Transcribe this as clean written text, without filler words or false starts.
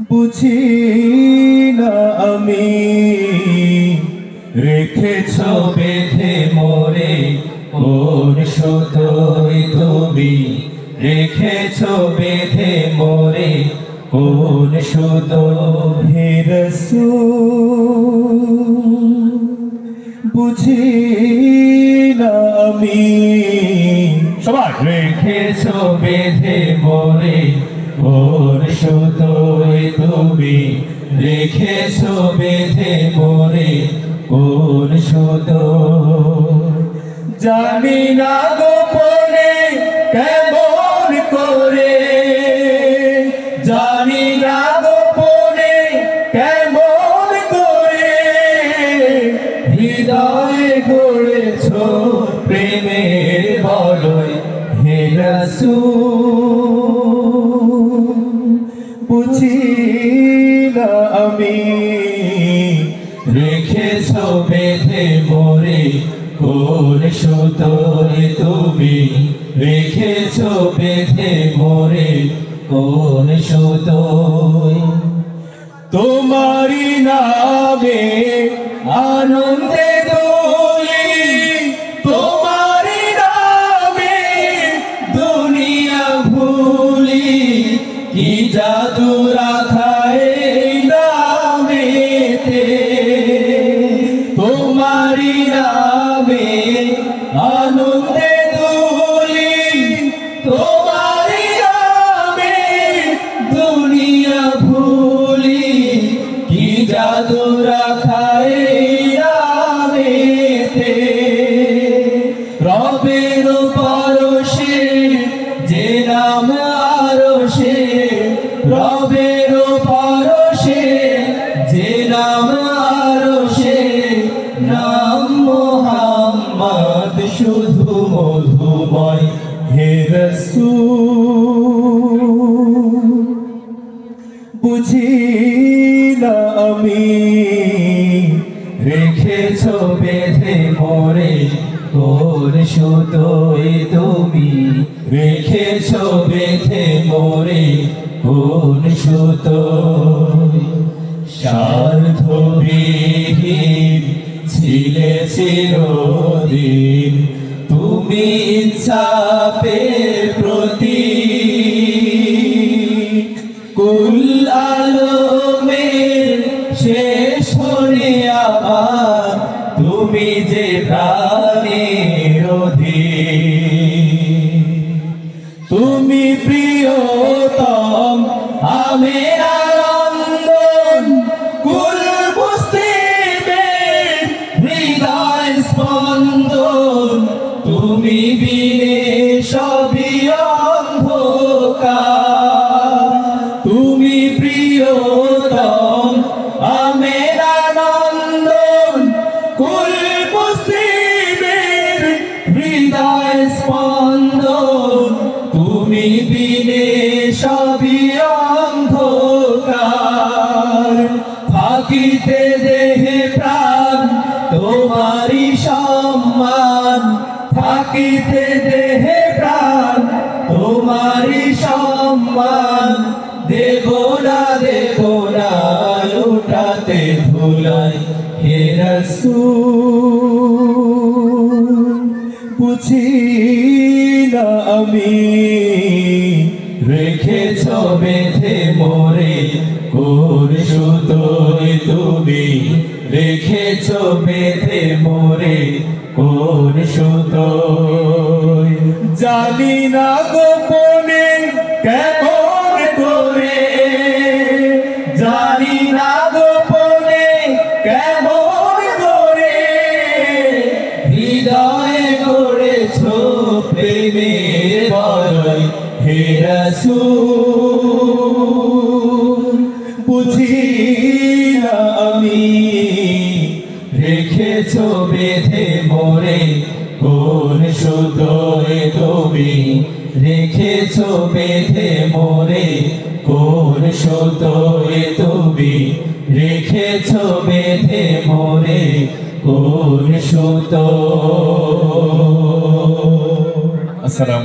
বুঝি না আমি রেখেছ বেঁধে মোরে কোন সুতোয় তুমি রেখেছ বেঁধে মোরে কোন সুতো হে রাসূল বুঝি না আমি সবাই রেখেছ বেঁধে মোরে কোন সুতোয় তুমি রেখেছ বেঁধে মোরে কোন সুতো জানি না গোপনে কেমন করে জানি না গোপনে কেমন করে হৃদয়ে গড়েছ প্রেমের বলয় হে রাসূল বুঝি না আমি রেখেছ বেঁধে মোরে কোন সুতোয় তুমি রেখেছ বেঁধে মোরে কোন সুতোয় তোমারি নামে আনন্দে দোলি তোমারি নামে দুনিয়া ভুলি কি জাদু রাখা এই নামেতে তোমারি নামে আনন্দে দোলি তোমারি নামে দুনিয়া ভুলি কি জাদু রাখা এই নামেতে রবের পরশে যে নাম আরশে রবের পরশে যে নাম আরশে নাম মুহাম্মদ শুধু মধুময় হে রাসূল বুঝি না আমি রেখেছ বেঁধে মোরে কোন সুতোয় তুমি রেখেছ বেঁধে মোরে কোন সুতোয় স্বার্থবিহীন ছিলে চিরদিন তুমি ইনসাফের প্রতীক কুল আলমের শেষ হলে আমার তুমি যে প্রাণের অধিক তুমি প্রিয়তম আমের আনন্দন কুল মুসলিমের হৃদয় স্পন্দন তুমি বিনে সবই অন্ধকার তুমি প্রিয়তম আমের আনন্দন কুল মুসলিমের হৃদয় স্পন্দন তুমি বিনে সবই অন্ধকার থাকিতে দেহে প্রাণ তোমারি সম্মান থাকিতে দেহে প্রাণ তোমারি সম্মান দেব না লুটাতে ধুলাই হে রাসূল বুঝি না আমি রেখেছ বেঁধে মোরে কোন সুতোয় তুমি রেখেছ বেঁধে মোরে কোন সুতোয় জানি না গোপনে কেমন করে জানি না গোপনে কেমন করে হৃদয়ে গড়েছ প্রেমের বলয় হে রাসূল বুঝি না আমি রেখেছ বেঁধে মোরে কোন সুতোয় তুমি রেখেছ বেঁধে মোরে কোন সুতোয় তুমি রেখেছ বেঁধে মোরে কোন সুতো। আসসালাম।